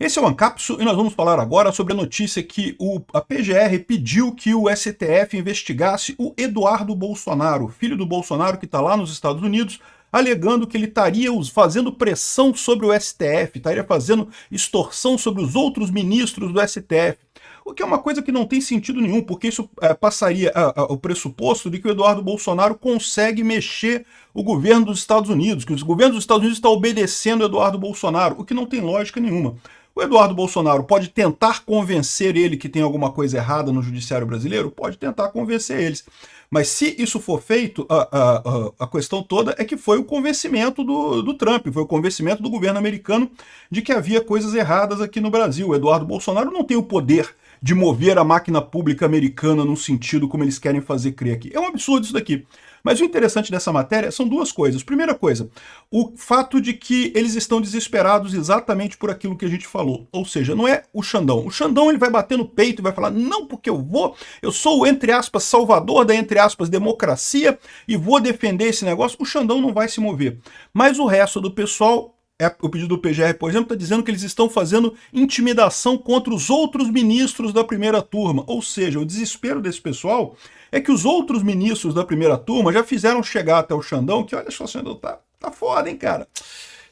Esse é o Ancapsu e nós vamos falar agora sobre a notícia que a PGR pediu que o STF investigasse o Eduardo Bolsonaro, filho do Bolsonaro que está lá nos Estados Unidos, alegando que ele estaria fazendo pressão sobre o STF, estaria fazendo extorsão sobre os outros ministros do STF. O que é uma coisa que não tem sentido nenhum, porque isso passaria o pressuposto de que o Eduardo Bolsonaro consegue mexer o governo dos Estados Unidos, que o governo dos Estados Unidos está obedecendo o Eduardo Bolsonaro, o que não tem lógica nenhuma. O Eduardo Bolsonaro pode tentar convencer ele que tem alguma coisa errada no judiciário brasileiro? Pode tentar convencer eles. Mas se isso for feito, a questão toda é que foi o convencimento do Trump, foi o convencimento do governo americano de que havia coisas erradas aqui no Brasil. O Eduardo Bolsonaro não tem o poder de mover a máquina pública americana num sentido como eles querem fazer crer aqui. É um absurdo isso daqui. Mas o interessante dessa matéria são duas coisas. Primeira coisa, o fato de que eles estão desesperados exatamente por aquilo que a gente falou. Ou seja, não é o Xandão. O Xandão ele vai bater no peito e vai falar, não, porque eu sou o, entre aspas, salvador da, entre aspas, democracia e vou defender esse negócio. O Xandão não vai se mover. Mas o resto do pessoal... O pedido do PGR, por exemplo, está dizendo que eles estão fazendo intimidação contra os outros ministros da primeira turma. Ou seja, o desespero desse pessoal é que os outros ministros da primeira turma já fizeram chegar até o Xandão que, olha só, Xandão, tá foda, hein, cara?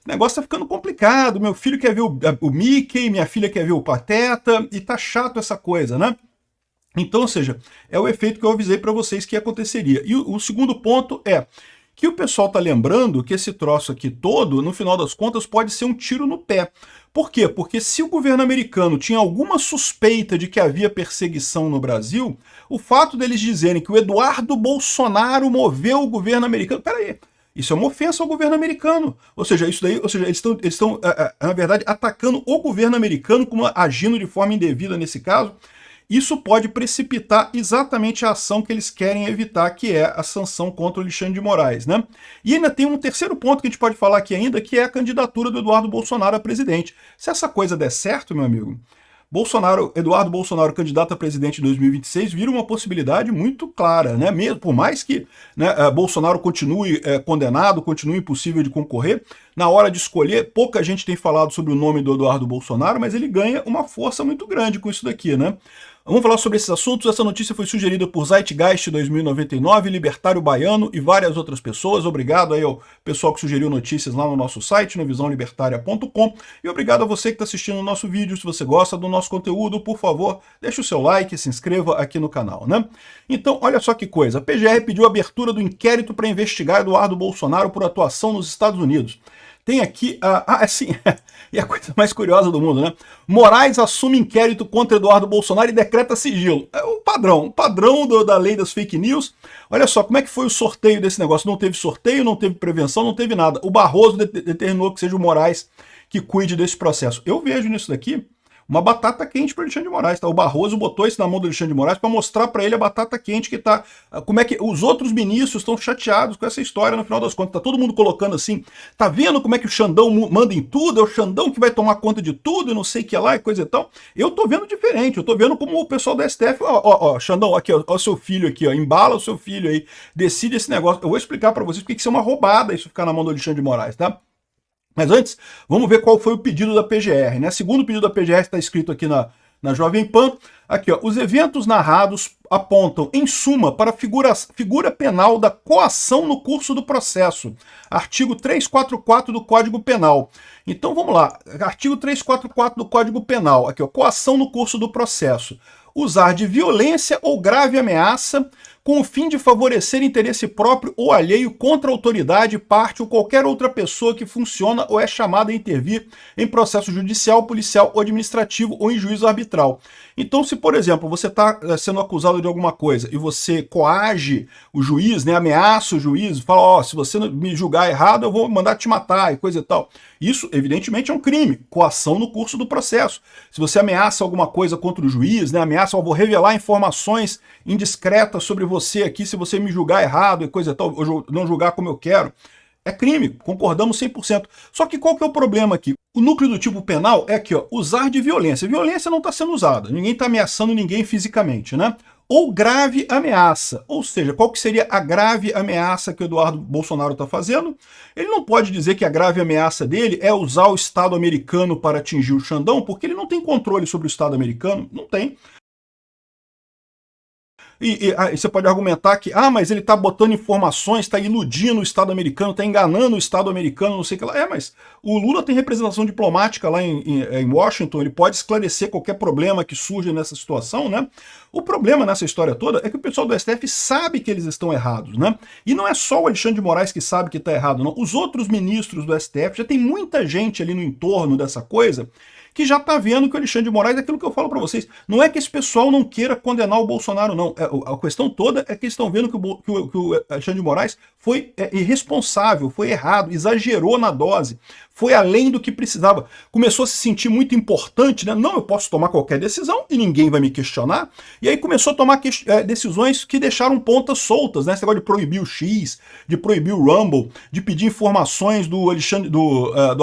O negócio tá ficando complicado, meu filho quer ver o Mickey, minha filha quer ver o Pateta, e tá chato essa coisa, né? Então, ou seja, é o efeito que eu avisei para vocês que aconteceria. E o segundo ponto é que o pessoal está lembrando que esse troço aqui todo, no final das contas, pode ser um tiro no pé. Por quê? Porque se o governo americano tinha alguma suspeita de que havia perseguição no Brasil, o fato deles dizerem que o Eduardo Bolsonaro moveu o governo americano... Peraí, isso é uma ofensa ao governo americano. Ou seja, isso daí, eles estão na verdade, atacando o governo americano, como agindo de forma indevida nesse caso. Isso pode precipitar exatamente a ação que eles querem evitar, que é a sanção contra o Alexandre de Moraes, né? E ainda tem um terceiro ponto que a gente pode falar aqui ainda, que é a candidatura do Eduardo Bolsonaro a presidente. Se essa coisa der certo, meu amigo, Eduardo Bolsonaro, candidato a presidente em 2026, vira uma possibilidade muito clara, né? Mesmo, por mais que, né, Bolsonaro continue condenado, continue impossível de concorrer, na hora de escolher, pouca gente tem falado sobre o nome do Eduardo Bolsonaro, mas ele ganha uma força muito grande com isso daqui, né? Vamos falar sobre esses assuntos. Essa notícia foi sugerida por Zeitgeist 2099, Libertário Baiano e várias outras pessoas. Obrigado aí ao pessoal que sugeriu notícias lá no nosso site, no visãolibertaria.com. E obrigado a você que está assistindo o nosso vídeo. Se você gosta do nosso conteúdo, por favor, deixe o seu like, se inscreva aqui no canal, né? Então, olha só que coisa. A PGR pediu a abertura do inquérito para investigar Eduardo Bolsonaro por atuação nos Estados Unidos. Tem aqui, assim, e a coisa mais curiosa do mundo, né? Moraes assume inquérito contra Eduardo Bolsonaro e decreta sigilo. É o padrão da lei das fake news. Olha só, como é que foi o sorteio desse negócio? Não teve sorteio, não teve prevenção, não teve nada. O Barroso determinou que seja o Moraes que cuide desse processo. Eu vejo nisso daqui uma batata quente para Alexandre de Moraes, tá? O Barroso botou isso na mão do Alexandre de Moraes para mostrar para ele a batata quente que tá... Como é que os outros ministros estão chateados com essa história no final das contas. Tá todo mundo colocando assim, tá vendo como é que o Xandão manda em tudo? É o Xandão que vai tomar conta de tudo e não sei o que lá e coisa e tal. Eu tô vendo diferente, eu tô vendo como o pessoal da STF, Xandão, aqui, ó, seu filho aqui, ó, embala o seu filho aí, decide esse negócio. Eu vou explicar para vocês porque isso é uma roubada isso ficar na mão do Alexandre de Moraes, tá? Mas antes, vamos ver qual foi o pedido da PGR, né? Segundo o pedido da PGR, está escrito aqui na Jovem Pan, aqui, ó, os eventos narrados apontam, em suma, para a figura penal da coação no curso do processo. Artigo 344 do Código Penal. Então, vamos lá. Artigo 344 do Código Penal. Aqui, ó, coação no curso do processo. Usar de violência ou grave ameaça com o fim de favorecer interesse próprio ou alheio contra a autoridade, parte ou qualquer outra pessoa que funciona ou é chamada a intervir em processo judicial, policial ou administrativo ou em juízo arbitral. Então, se, por exemplo, você está sendo acusado de alguma coisa e você coage o juiz, né, ameaça o juiz, fala, ó, se você me julgar errado, eu vou mandar te matar e coisa e tal. Isso, evidentemente, é um crime, coação no curso do processo. Se você ameaça alguma coisa contra o juiz, né, ameaça, eu vou revelar informações indiscretas sobre você aqui, se você me julgar errado e coisa e tal, ou não julgar como eu quero, é crime, concordamos 100%. Só que qual que é o problema aqui? O núcleo do tipo penal é aqui, ó, usar de violência. Violência não está sendo usada, ninguém está ameaçando ninguém fisicamente, né? ou grave ameaça. Ou seja, qual que seria a grave ameaça que o Eduardo Bolsonaro está fazendo? Ele não pode dizer que a grave ameaça dele é usar o Estado americano para atingir o Xandão, porque ele não tem controle sobre o Estado americano, não tem. Aí você pode argumentar que, mas ele está botando informações, está iludindo o Estado americano, está enganando o Estado americano, não sei o que lá. Mas o Lula tem representação diplomática lá em Washington, ele pode esclarecer qualquer problema que surja nessa situação, né? O problema nessa história toda é que o pessoal do STF sabe que eles estão errados, né? E não é só o Alexandre de Moraes que sabe que está errado, não. Os outros ministros do STF, já tem muita gente ali no entorno dessa coisa que já está vendo que o Alexandre de Moraes é aquilo que eu falo para vocês. Não é que esse pessoal não queira condenar o Bolsonaro, não. A questão toda é que eles estão vendo que o Alexandre de Moraes foi irresponsável, foi errado, exagerou na dose, foi além do que precisava. Começou a se sentir muito importante, né? Não, eu posso tomar qualquer decisão e ninguém vai me questionar. E aí começou a tomar decisões que deixaram pontas soltas, né? Esse negócio de proibir o X, de proibir o Rumble, de pedir informações do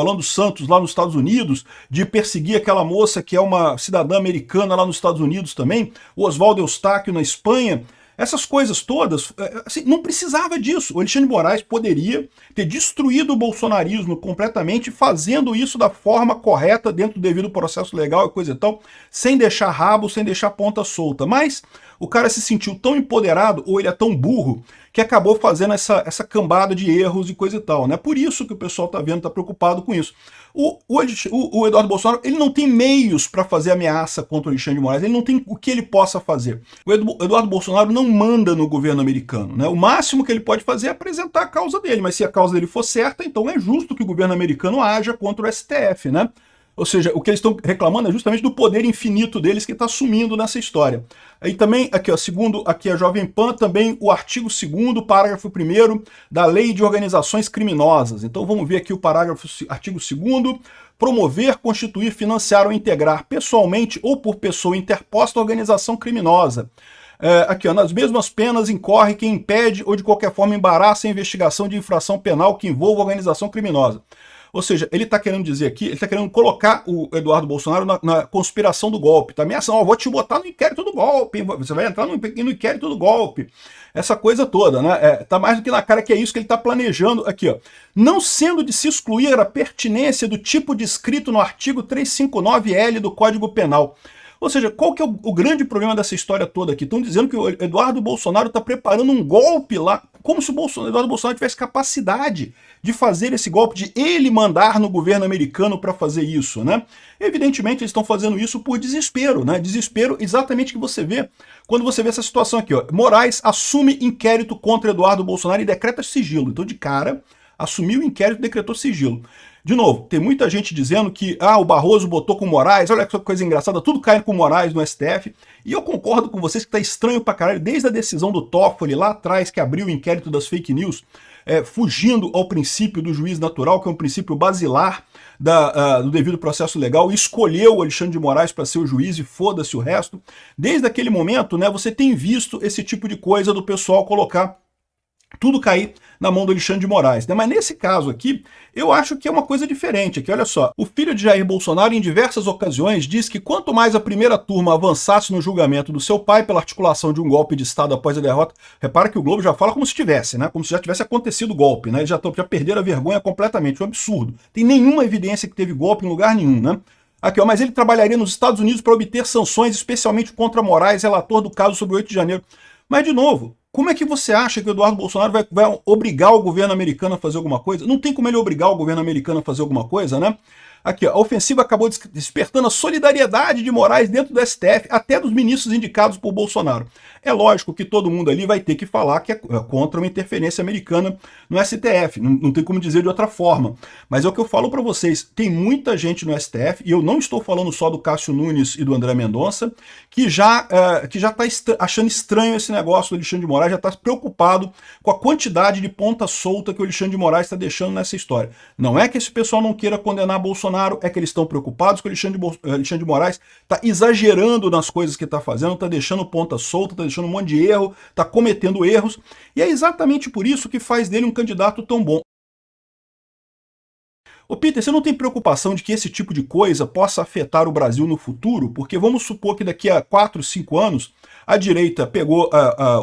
Alan dos Santos lá nos Estados Unidos, de perseguir aquela moça que é uma cidadã americana lá nos Estados Unidos também, o Oswaldo Eustáquio na Espanha. Essas coisas todas, assim, não precisava disso. O Alexandre de Moraes poderia ter destruído o bolsonarismo completamente, fazendo isso da forma correta, dentro do devido processo legal e coisa e tal, sem deixar rabo, sem deixar ponta solta. Mas o cara se sentiu tão empoderado, ou ele é tão burro, que acabou fazendo essa cambada de erros e coisa e tal, né? Por isso que o pessoal tá vendo, tá preocupado com isso. O Eduardo Bolsonaro, ele não tem meios para fazer ameaça contra o Alexandre de Moraes, ele não tem o que ele possa fazer. O Eduardo Bolsonaro não manda no governo americano, né? O máximo que ele pode fazer é apresentar a causa dele, mas se a causa dele for certa, então é justo que o governo americano haja contra o STF, né? Ou seja, o que eles estão reclamando é justamente do poder infinito deles que está sumindo nessa história. Aí também, aqui, ó, segundo aqui a Jovem Pan, também o artigo 2º, parágrafo 1º da Lei de Organizações Criminosas. Então vamos ver aqui o artigo 2º. Promover, constituir, financiar ou integrar pessoalmente ou por pessoa interposta a organização criminosa. Aqui, ó, nas mesmas penas incorre quem impede ou de qualquer forma embaraça a investigação de infração penal que envolva organização criminosa. Ou seja, ele está querendo dizer aqui, ele está querendo colocar o Eduardo Bolsonaro na conspiração do golpe. Está ameaçando, vou te botar no inquérito do golpe, você vai entrar no inquérito do golpe. Essa coisa toda, né? Tá mais do que na cara que é isso que ele está planejando aqui, ó. Não sendo de se excluir a pertinência do tipo descrito no artigo 359-L do Código Penal. Ou seja, qual que é o grande problema dessa história toda aqui? Estão dizendo que o Eduardo Bolsonaro está preparando um golpe lá, como se o Eduardo Bolsonaro tivesse capacidade de fazer esse golpe, de ele mandar no governo americano para fazer isso, né? Evidentemente eles estão fazendo isso por desespero, né? Desespero exatamente que você vê quando você vê essa situação aqui, ó. Moraes assume inquérito contra Eduardo Bolsonaro e decreta sigilo. Então, de cara, assumiu o inquérito e decretou sigilo. De novo, tem muita gente dizendo que o Barroso botou com o Moraes, olha que coisa engraçada, tudo cai com o Moraes no STF. E eu concordo com vocês que tá estranho pra caralho, desde a decisão do Toffoli lá atrás, que abriu o inquérito das fake news, fugindo ao princípio do juiz natural, que é um princípio basilar do devido processo legal, e escolheu o Alexandre de Moraes para ser o juiz e foda-se o resto. Desde aquele momento, né, você tem visto esse tipo de coisa do pessoal colocar tudo cair na mão do Alexandre de Moraes, né? Mas nesse caso aqui, eu acho que é uma coisa diferente. Aqui, olha só, o filho de Jair Bolsonaro, em diversas ocasiões, diz que quanto mais a primeira turma avançasse no julgamento do seu pai pela articulação de um golpe de Estado após a derrota, repara que o Globo já fala como se tivesse, né? Como se já tivesse acontecido o golpe, né? Eles já perderam a vergonha completamente, um absurdo. Tem nenhuma evidência que teve golpe em lugar nenhum, né? Aqui, ó, mas ele trabalharia nos Estados Unidos para obter sanções, especialmente contra Moraes, relator do caso sobre o 8 de janeiro. Mas, de novo, como é que você acha que o Eduardo Bolsonaro vai obrigar o governo americano a fazer alguma coisa? Não tem como ele obrigar o governo americano a fazer alguma coisa, né? Aqui, ó, a ofensiva acabou despertando a solidariedade de Moraes dentro do STF, até dos ministros indicados por Bolsonaro. É lógico que todo mundo ali vai ter que falar que é contra uma interferência americana no STF, não tem como dizer de outra forma. Mas é o que eu falo para vocês, tem muita gente no STF, e eu não estou falando só do Cássio Nunes e do André Mendonça, que já está achando estranho esse negócio do Alexandre de Moraes, já está preocupado com a quantidade de ponta solta que o Alexandre de Moraes está deixando nessa história. Não é que esse pessoal não queira condenar Bolsonaro, é que eles estão preocupados que o Alexandre de Moraes está exagerando nas coisas que está fazendo, está deixando ponta solta, está deixando um monte de erro, está cometendo erros, e é exatamente por isso que faz dele um candidato tão bom. Ô Peter, você não tem preocupação de que esse tipo de coisa possa afetar o Brasil no futuro? Porque vamos supor que daqui a 4, 5 anos a direita pegou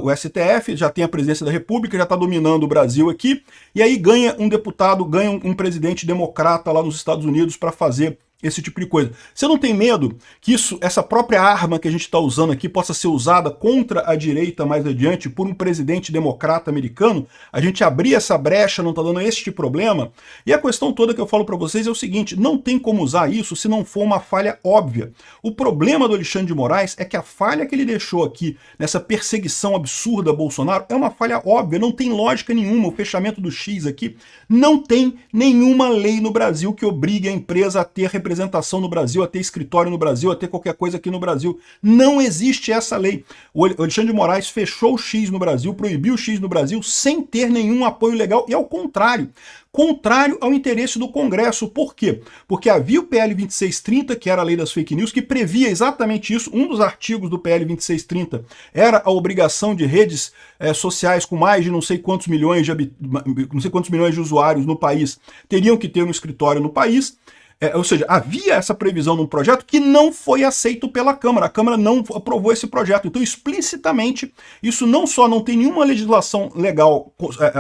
o STF, já tem a presidência da República, já está dominando o Brasil aqui, e aí ganha um deputado, ganha um presidente democrata lá nos Estados Unidos para fazer esse tipo de coisa. Você não tem medo que essa própria arma que a gente está usando aqui possa ser usada contra a direita mais adiante por um presidente democrata americano? A gente abrir essa brecha não está dando este problema? E a questão toda que eu falo para vocês é o seguinte, não tem como usar isso se não for uma falha óbvia. O problema do Alexandre de Moraes é que a falha que ele deixou aqui nessa perseguição absurda a Bolsonaro é uma falha óbvia, não tem lógica nenhuma. O fechamento do X aqui não tem nenhuma lei no Brasil que obrigue a empresa a ter representação no Brasil, a ter escritório no Brasil, a ter qualquer coisa aqui no Brasil. Não existe essa lei. O Alexandre de Moraes fechou o X no Brasil, proibiu o X no Brasil sem ter nenhum apoio legal e ao contrário ao interesse do Congresso. Por quê? Porque havia o PL 2630, que era a lei das fake news, que previa exatamente isso. Um dos artigos do PL 2630 era a obrigação de redes sociais com mais de não sei quantos milhões de usuários no país teriam que ter um escritório no país. Ou seja, havia essa previsão num projeto que não foi aceito pela Câmara. A Câmara não aprovou esse projeto. Então, explicitamente, isso não só não tem nenhuma legislação legal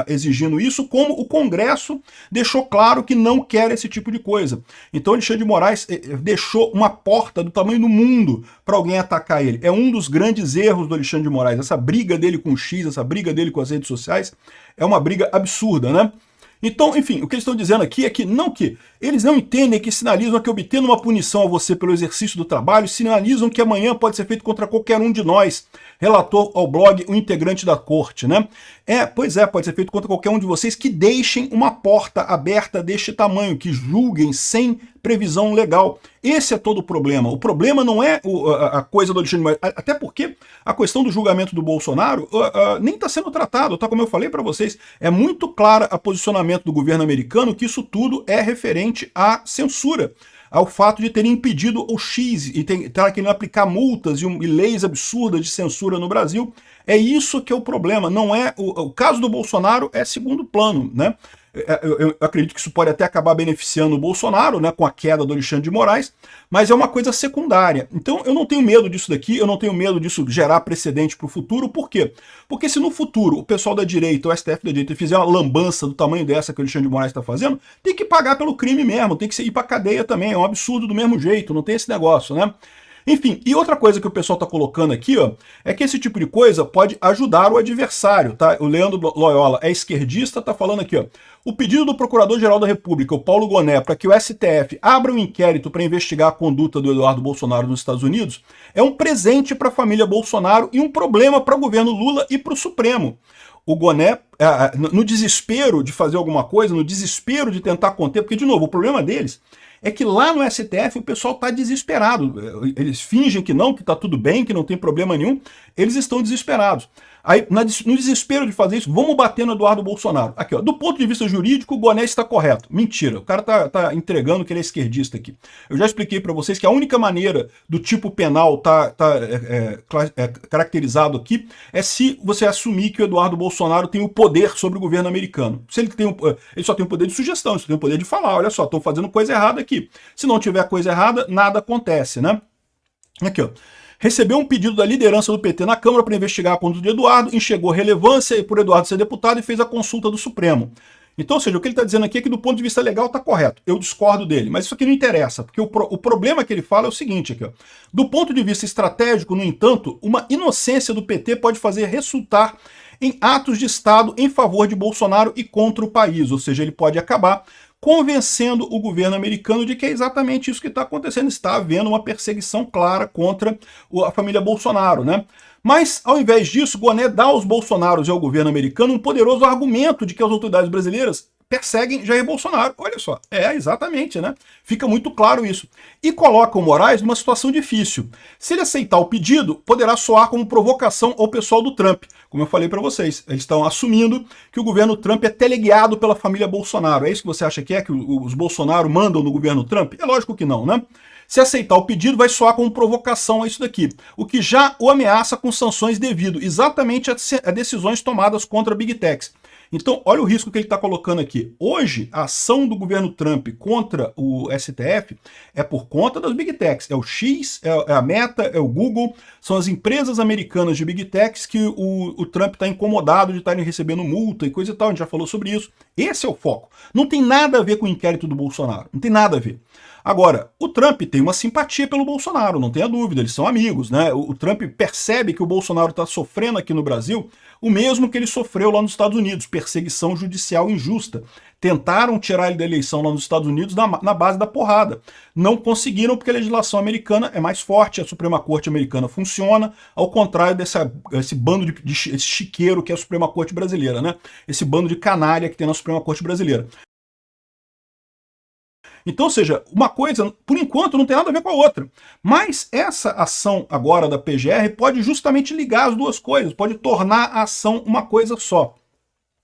exigindo isso, como o Congresso deixou claro que não quer esse tipo de coisa. Então, Alexandre de Moraes deixou uma porta do tamanho do mundo para alguém atacar ele. É um dos grandes erros do Alexandre de Moraes. Essa briga dele com o X, essa briga dele com as redes sociais, é uma briga absurda, né? Então, enfim, o que eles estão dizendo aqui é que eles não entendem que sinalizam que obtendo uma punição a você pelo exercício do trabalho, sinalizam que amanhã pode ser feito contra qualquer um de nós, relator ao blog, o integrante da corte, né? Pois é, pode ser feito contra qualquer um de vocês que deixem uma porta aberta deste tamanho, que julguem sem previsão legal. Esse é todo o problema. O problema não é a coisa do Alexandre de Moraes, até porque a questão do julgamento do Bolsonaro nem está sendo tratado, tá? Como eu falei para vocês, é muito claro o posicionamento do governo americano que isso tudo é referente à censura, ao fato de terem impedido o X e estar querendo aplicar multas e leis absurdas de censura no Brasil. É isso que é o problema, não é o caso do Bolsonaro é segundo plano, né? Eu acredito que isso pode até acabar beneficiando o Bolsonaro, né, com a queda do Alexandre de Moraes, mas é uma coisa secundária. Então eu não tenho medo disso daqui, eu não tenho medo disso gerar precedente para o futuro. Por quê? Porque se no futuro o pessoal da direita, o STF da direita, fizer uma lambança do tamanho dessa que o Alexandre de Moraes está fazendo, tem que pagar pelo crime mesmo, tem que ir para cadeia também, é um absurdo do mesmo jeito, não tem esse negócio, né? Enfim, e outra coisa que o pessoal está colocando aqui, ó, é que esse tipo de coisa pode ajudar o adversário, tá? O Leandro Loyola é esquerdista, tá falando aqui, ó. O pedido do Procurador-Geral da República, o Paulo Goné, para que o STF abra um inquérito para investigar a conduta do Eduardo Bolsonaro nos Estados Unidos é um presente para a família Bolsonaro e um problema para o governo Lula e para o Supremo. O Goné, no desespero de fazer alguma coisa, no desespero de tentar conter, porque, de novo, o problema deles é que lá no STF o pessoal está desesperado. Eles fingem que está tudo bem, que não tem problema nenhum, eles estão desesperados. Aí, no desespero de fazer isso, vamos bater no Eduardo Bolsonaro. Aqui, ó, do ponto de vista jurídico, o Boné está correto. Mentira, o cara tá entregando que ele é esquerdista aqui. Eu já expliquei para vocês que a única maneira do tipo penal caracterizado aqui é se você assumir que o Eduardo Bolsonaro tem o poder sobre o governo americano. Se ele só tem o poder de sugestão, ele só tem o poder de falar, olha só, estou fazendo coisa errada aqui. Se não tiver coisa errada, nada acontece, né? Aqui, ó. Recebeu um pedido da liderança do PT na Câmara para investigar a conduta de Eduardo, enxergou relevância por Eduardo ser deputado e fez a consulta do Supremo. Então, ou seja, o que ele está dizendo aqui é que do ponto de vista legal está correto. Eu discordo dele, mas isso aqui não interessa, porque o problema que ele fala é o seguinte aqui, ó. Do ponto de vista estratégico, no entanto, uma inocência do PT pode fazer resultar em atos de Estado em favor de Bolsonaro e contra o país, ou seja, ele pode acabar convencendo o governo americano de que é exatamente isso que está acontecendo. Está havendo uma perseguição clara contra a família Bolsonaro, né? Mas, ao invés disso, Goné dá aos bolsonaros e ao governo americano um poderoso argumento de que as autoridades brasileiras perseguem Jair Bolsonaro. Olha só, exatamente, né? Fica muito claro isso. E coloca o Moraes numa situação difícil. Se ele aceitar o pedido, poderá soar como provocação ao pessoal do Trump. Como eu falei para vocês, eles estão assumindo que o governo Trump é teleguiado pela família Bolsonaro. É isso que você acha que os Bolsonaro mandam no governo Trump? É lógico que não, né? Se aceitar o pedido, vai soar como provocação a isso daqui, o que já o ameaça com sanções devido exatamente a decisões tomadas contra a Big Techs. Então, olha o risco que ele está colocando aqui. Hoje, a ação do governo Trump contra o STF é por conta das Big Techs. É o X, é a Meta, é o Google, são as empresas americanas de Big Techs que o Trump está incomodado de estarem recebendo multa e coisa e tal, a gente já falou sobre isso. Esse é o foco. Não tem nada a ver com o inquérito do Bolsonaro, não tem nada a ver. Agora, o Trump tem uma simpatia pelo Bolsonaro, não tenha dúvida, eles são amigos, né? O Trump percebe que o Bolsonaro está sofrendo aqui no Brasil o mesmo que ele sofreu lá nos Estados Unidos, perseguição judicial injusta. Tentaram tirar ele da eleição lá nos Estados Unidos na base da porrada. Não conseguiram porque a legislação americana é mais forte, a Suprema Corte americana funciona, ao contrário desse bando esse chiqueiro que é a Suprema Corte brasileira, né? Esse bando de canalha que tem na Suprema Corte brasileira. Então, ou seja, uma coisa, por enquanto, não tem nada a ver com a outra. Mas essa ação agora da PGR pode justamente ligar as duas coisas, pode tornar a ação uma coisa só.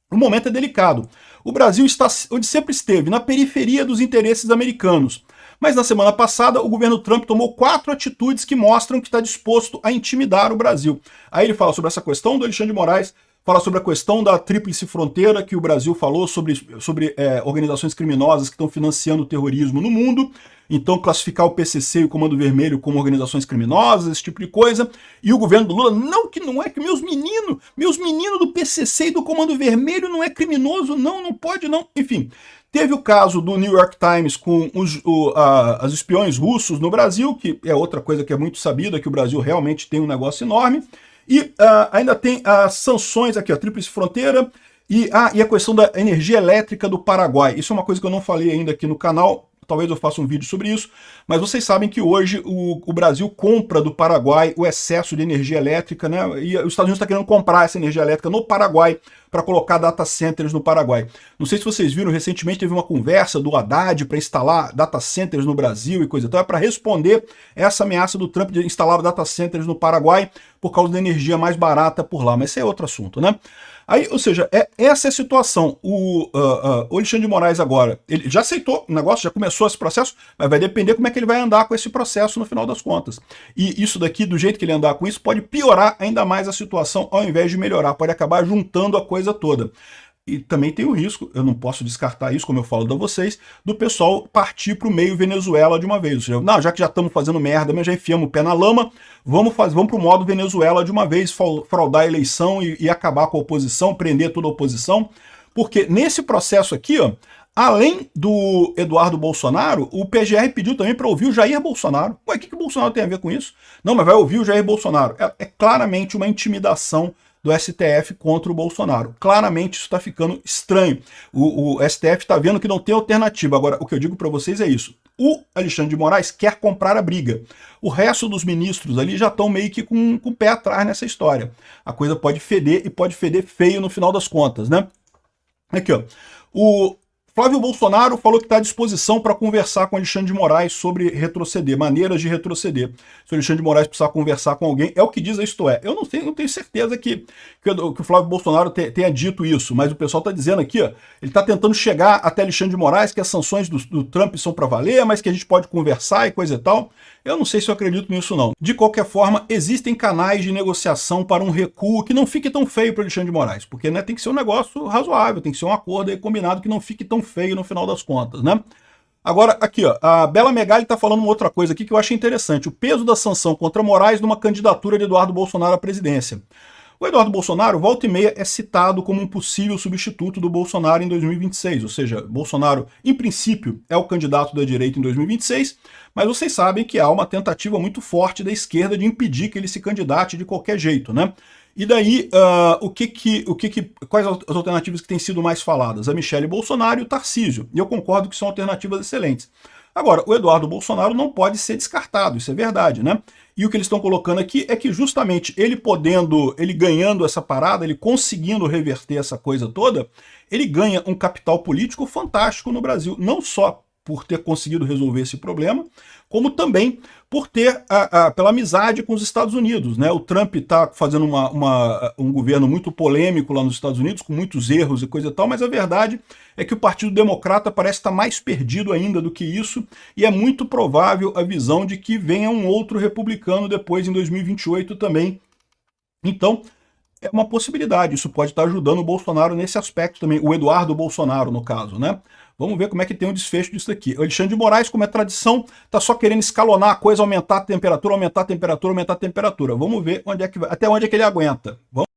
O momento é delicado. O Brasil está onde sempre esteve, na periferia dos interesses americanos. Mas na semana passada, o governo Trump tomou 4 atitudes que mostram que está disposto a intimidar o Brasil. Aí ele fala sobre essa questão do Alexandre de Moraes, fala sobre a questão da tríplice fronteira, que o Brasil falou sobre organizações criminosas que estão financiando o terrorismo no mundo, então classificar o PCC e o Comando Vermelho como organizações criminosas, esse tipo de coisa, e o governo do Lula, não é que meus meninos do PCC e do Comando Vermelho não é criminoso, não pode não, enfim. Teve o caso do New York Times com os espiões russos no Brasil, que é outra coisa que é muito sabida, que o Brasil realmente tem um negócio enorme. E ainda tem as sanções aqui, a Tríplice Fronteira e a questão da energia elétrica do Paraguai. Isso é uma coisa que eu não falei ainda aqui no canal, talvez eu faça um vídeo sobre isso, mas vocês sabem que hoje o Brasil compra do Paraguai o excesso de energia elétrica, né? E os Estados Unidos estão querendo comprar essa energia elétrica no Paraguai para colocar data centers no Paraguai. Não sei se vocês viram, recentemente teve uma conversa do Haddad para instalar data centers no Brasil e coisa e tal, é para responder essa ameaça do Trump de instalar data centers no Paraguai por causa da energia mais barata por lá, mas esse é outro assunto, né? Aí, ou seja, essa é a situação. O Alexandre de Moraes agora, ele já aceitou o negócio, já começou esse processo, mas vai depender como é que ele vai andar com esse processo no final das contas. E isso daqui, do jeito que ele andar com isso, pode piorar ainda mais a situação ao invés de melhorar, pode acabar juntando a coisa toda. E também tem o risco, eu não posso descartar isso, como eu falo a vocês, do pessoal partir para o meio Venezuela de uma vez. Ou seja, não, já que já estamos fazendo merda, mas já enfiamos o pé na lama, vamos para o modo Venezuela de uma vez, fraudar a eleição e acabar com a oposição, prender toda a oposição. Porque nesse processo aqui, ó, além do Eduardo Bolsonaro, o PGR pediu também para ouvir o Jair Bolsonaro. Ué, o que o Bolsonaro tem a ver com isso? Não, mas vai ouvir o Jair Bolsonaro. É claramente uma intimidação do STF contra o Bolsonaro. Claramente isso está ficando estranho. O STF está vendo que não tem alternativa. Agora, o que eu digo para vocês é isso. O Alexandre de Moraes quer comprar a briga. O resto dos ministros ali já estão meio que com o pé atrás nessa história. A coisa pode feder e pode feder feio no final das contas, né? Aqui, ó. O Flávio Bolsonaro falou que está à disposição para conversar com Alexandre de Moraes sobre retroceder, maneiras de retroceder. Se o Alexandre de Moraes precisar conversar com alguém, é o que diz a Isto É. Eu não tenho certeza que o Flávio Bolsonaro tenha dito isso, mas o pessoal está dizendo aqui, ó, ele está tentando chegar até Alexandre de Moraes, que as sanções do Trump são para valer, mas que a gente pode conversar e coisa e tal. Eu não sei se eu acredito nisso não. De qualquer forma, existem canais de negociação para um recuo que não fique tão feio para Alexandre de Moraes, porque né, tem que ser um negócio razoável, tem que ser um acordo aí combinado que não fique tão feio no final das contas, né? Agora, aqui, ó, a Bela Megali está falando uma outra coisa aqui que eu achei interessante, o peso da sanção contra Moraes numa candidatura de Eduardo Bolsonaro à presidência. O Eduardo Bolsonaro, volta e meia, é citado como um possível substituto do Bolsonaro em 2026, ou seja, Bolsonaro, em princípio, é o candidato da direita em 2026, mas vocês sabem que há uma tentativa muito forte da esquerda de impedir que ele se candidate de qualquer jeito, né? E daí, quais as alternativas que têm sido mais faladas? A Michelle Bolsonaro e o Tarcísio, e eu concordo que são alternativas excelentes. Agora, o Eduardo Bolsonaro não pode ser descartado, isso é verdade, né? E o que eles estão colocando aqui é que justamente ele ganhando essa parada, ele conseguindo reverter essa coisa toda, ele ganha um capital político fantástico no Brasil, não só por ter conseguido resolver esse problema, como também por ter pela amizade com os Estados Unidos, né? O Trump está fazendo um governo muito polêmico lá nos Estados Unidos, com muitos erros e coisa e tal, mas a verdade é que o Partido Democrata parece estar mais perdido ainda do que isso, e é muito provável a visão de que venha um outro republicano depois, em 2028 também. Então, É uma possibilidade, isso pode estar ajudando o Bolsonaro nesse aspecto também, o Eduardo Bolsonaro, no caso, né? Vamos ver como é que tem o desfecho disso daqui. O Alexandre de Moraes, como é tradição, tá só querendo escalonar a coisa, aumentar a temperatura, aumentar a temperatura, aumentar a temperatura. Vamos ver onde é que vai, até onde é que ele aguenta. Vamos